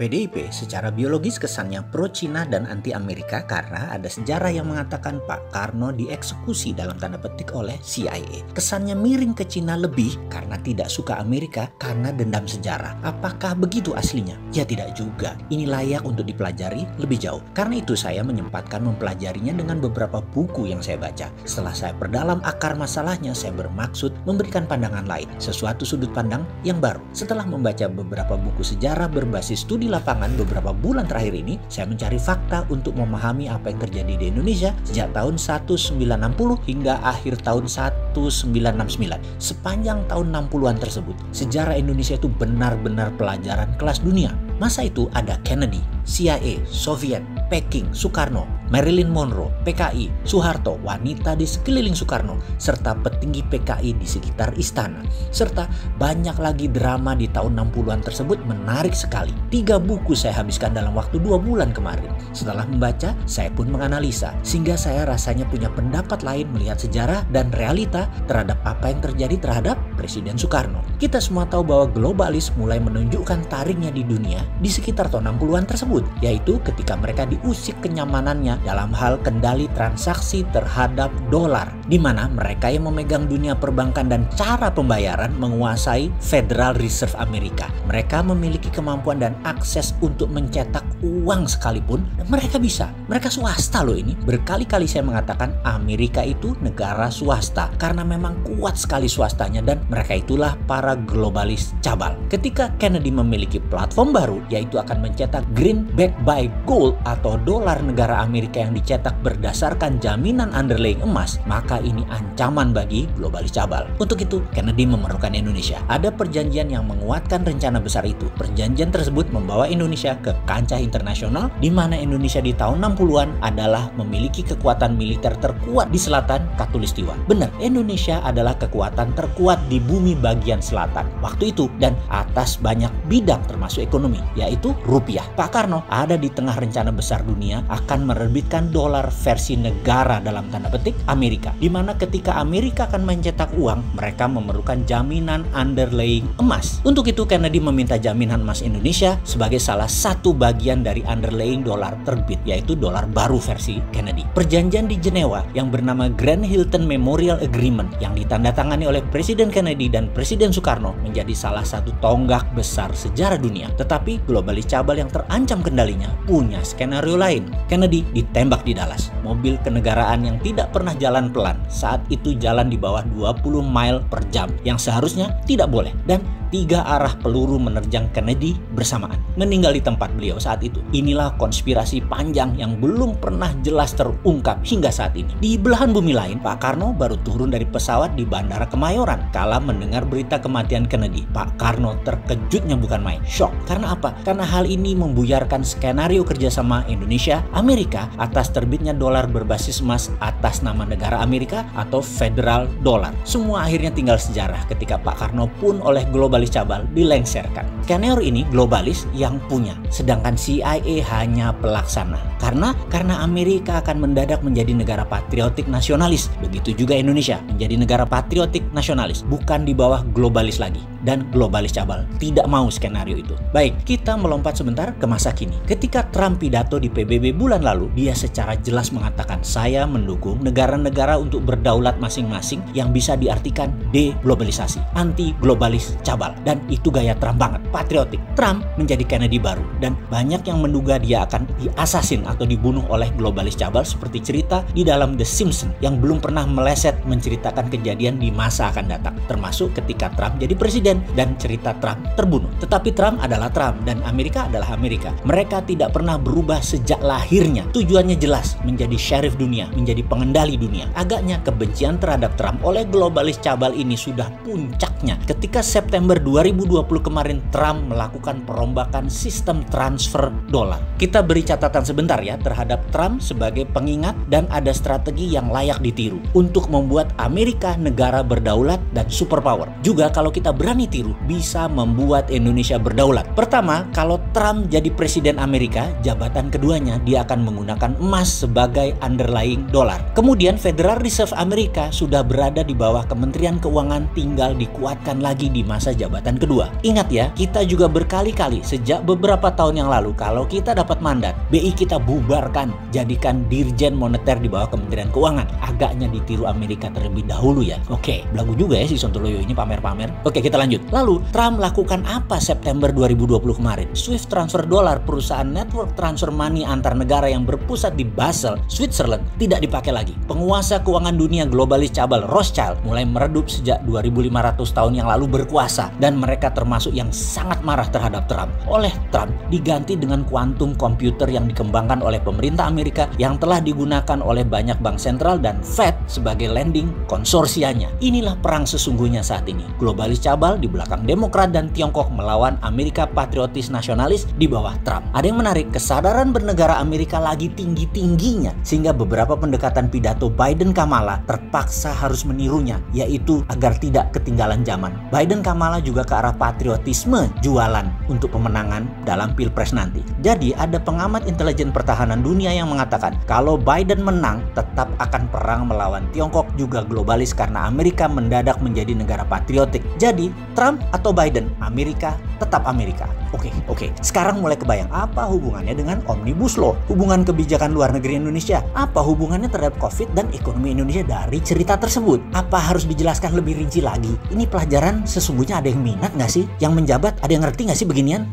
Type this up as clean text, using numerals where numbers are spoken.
PDIP secara biologis kesannya pro-Cina dan anti-Amerika karena ada sejarah yang mengatakan Pak Karno dieksekusi dalam tanda petik oleh CIA. Kesannya miring ke Cina lebih karena tidak suka Amerika karena dendam sejarah. Apakah begitu aslinya? Ya tidak juga. Ini layak untuk dipelajari lebih jauh. Karena itu saya menyempatkan mempelajarinya dengan beberapa buku yang saya baca. Setelah saya perdalam akar masalahnya, saya bermaksud memberikan pandangan lain, sesuatu sudut pandang yang baru. Setelah membaca beberapa buku sejarah berbasis studi lapangan beberapa bulan terakhir ini, saya mencari fakta untuk memahami apa yang terjadi di Indonesia sejak tahun 1960 hingga akhir tahun 1969. Sepanjang tahun 60-an tersebut, sejarah Indonesia itu benar-benar pelajaran kelas dunia. Masa itu ada Kennedy, CIA, Soviet, Peking, Soekarno, Marilyn Monroe, PKI, Soeharto, wanita di sekeliling Soekarno, serta petinggi PKI di sekitar istana. Serta banyak lagi drama di tahun 60-an tersebut menarik sekali. 3 buku saya habiskan dalam waktu 2 bulan kemarin. Setelah membaca, saya pun menganalisa, sehingga saya rasanya punya pendapat lain melihat sejarah dan realita terhadap apa yang terjadi terhadap Presiden Soekarno. Kita semua tahu bahwa globalis mulai menunjukkan taringnya di dunia di sekitar tahun 60-an tersebut, yaitu ketika mereka diusik kenyamanannya dalam hal kendali transaksi terhadap dolar, di mana mereka yang memegang dunia perbankan dan cara pembayaran menguasai Federal Reserve Amerika. Mereka memiliki kemampuan dan akses untuk mencetak uang sekalipun, dan mereka bisa. Mereka swasta loh ini. Berkali-kali saya mengatakan Amerika itu negara swasta karena memang kuat sekali swastanya, dan mereka itulah para globalis cabal. Ketika Kennedy memiliki platform baru, yaitu akan mencetak greenback by gold atau dolar negara Amerika yang dicetak berdasarkan jaminan underlying emas, maka ini ancaman bagi globalis cabal. Untuk itu, Kennedy memerlukan Indonesia. Ada perjanjian yang menguatkan rencana besar itu. Perjanjian tersebut membawa Indonesia ke kancah internasional, di mana Indonesia di tahun 60-an adalah memiliki kekuatan militer terkuat di selatan Khatulistiwa. Benar, Indonesia adalah kekuatan terkuat di bumi bagian selatan waktu itu dan atas banyak bidang termasuk ekonomi, yaitu rupiah. Pak Karno ada di tengah rencana besar dunia akan menerbitkan dolar versi negara dalam tanda petik Amerika, di mana ketika Amerika akan mencetak uang, mereka memerlukan jaminan underlying emas. Untuk itu Kennedy meminta jaminan emas Indonesia sebagai salah satu bagian dari underlying dolar terbit, yaitu dolar baru versi Kennedy. Perjanjian di Jenewa yang bernama Grand Hilton Memorial Agreement yang ditandatangani oleh Presiden Kennedy dan Presiden Soekarno menjadi salah satu tonggak besar sejarah dunia. Tetapi globalis cabal yang terancam kendalinya punya skenario lain. Kennedy ditembak di Dallas. Mobil kenegaraan yang tidak pernah jalan pelan saat itu jalan di bawah 20 mile per jam yang seharusnya tidak boleh, dan 3 arah peluru menerjang Kennedy bersamaan. Meninggal di tempat beliau saat itu. Inilah konspirasi panjang yang belum pernah jelas terungkap hingga saat ini. Di belahan bumi lain, Pak Karno baru turun dari pesawat di Bandara Kemayoran kala mendengar berita kematian Kennedy. Pak Karno terkejutnya bukan main, shock. Karena apa? Karena hal ini membuyarkan skenario kerjasama Indonesia-Amerika atas terbitnya dolar berbasis emas atas nama negara Amerika atau Federal Dollar. Semua akhirnya tinggal sejarah ketika Pak Karno pun oleh globalis cabal dilengsarkan. Skenario ini globalis yang punya, sedangkan CIA hanya pelaksana. Karena Amerika akan mendadak menjadi negara patriotik nasionalis. Begitu juga Indonesia menjadi negara patriotik nasionalis, bukan di bawah globalis lagi. Dan globalis cabal tidak mau skenario itu. Baik, kita melompat sebentar ke masa kini. Ketika Trump pidato di PBB bulan lalu, dia secara jelas mengatakan, saya mendukung negara-negara untuk berdaulat masing-masing yang bisa diartikan deglobalisasi, anti globalis cabal. Dan itu gaya Trump banget, patriotik. Trump menjadi Kennedy baru, dan banyak yang menduga dia akan diasasin atau dibunuh oleh globalis cabal seperti cerita di dalam The Simpsons yang belum pernah meleset menceritakan kejadian di masa akan datang, termasuk ketika Trump jadi presiden dan cerita Trump terbunuh. Tetapi Trump adalah Trump dan Amerika adalah Amerika. Mereka tidak pernah berubah sejak lahirnya. Tujuannya jelas, menjadi sheriff dunia, menjadi pengendali dunia. Agaknya kebencian terhadap Trump oleh globalis cabal ini sudah puncaknya ketika September 2020 kemarin Trump melakukan perombakan sistem transfer dolar. Kita beri catatan sebentar ya terhadap Trump sebagai pengingat, dan ada strategi yang layak ditiru untuk membuat Amerika negara berdaulat dan superpower. Juga kalau kita berani tiru, bisa membuat Indonesia berdaulat. Pertama, kalau Trump jadi presiden Amerika, jabatan keduanya dia akan menggunakan emas sebagai underlying dolar. Kemudian Federal Reserve Amerika sudah berada di bawah Kementerian Keuangan, tinggal dikuatkan lagi di masa jabatan kedua. Ingat ya, kita juga berkali-kali sejak beberapa tahun yang lalu kalau kita dapat mandat, BI kita bubarkan, jadikan Dirjen Moneter di bawah Kementerian Keuangan. Agaknya ditiru Amerika terlebih dahulu ya. Oke, belagu juga ya si Sontoloyo ini pamer-pamer. Oke, kita lanjut. Lalu, Trump lakukan apa September 2020 kemarin? Swift transfer dolar, perusahaan network transfer money antar negara yang berpusat di Basel, Switzerland, tidak dipakai lagi. Penguasa keuangan dunia globalis cabal Rothschild mulai meredup sejak 2500 tahun yang lalu berkuasa, dan mereka termasuk yang sangat marah terhadap Trump. Oleh Trump diganti dengan kuantum komputer yang dikembangkan oleh pemerintah Amerika yang telah digunakan oleh banyak bank sentral dan Fed sebagai lending konsorsianya. Inilah perang sesungguhnya saat ini. Globalis cabal di belakang Demokrat dan Tiongkok melawan Amerika patriotis nasionalis di bawah Trump. Ada yang menarik, kesadaran bernegara Amerika lagi tinggi-tingginya sehingga beberapa pendekatan pidato Biden-Kamala terpaksa harus menirunya, yaitu agar tidak ketinggalan zaman. Biden-Kamala juga ke arah patriotisme jualan untuk pemenangan dalam Pilpres nanti. Jadi ada pengamat intelijen pertahanan dunia yang mengatakan kalau Biden menang tetap akan perang melawan Tiongkok juga globalis karena Amerika mendadak menjadi negara patriotik. Jadi Trump atau Biden, Amerika tetap Amerika. Oke. Sekarang mulai kebayang apa hubungannya dengan Omnibus Law, hubungan kebijakan luar negeri Indonesia, apa hubungannya terhadap COVID dan ekonomi Indonesia dari cerita tersebut. Apa harus dijelaskan lebih rinci lagi? Ini pelajaran sesungguhnya ada yang minat nggak sih? Yang menjabat ada yang ngerti nggak sih beginian?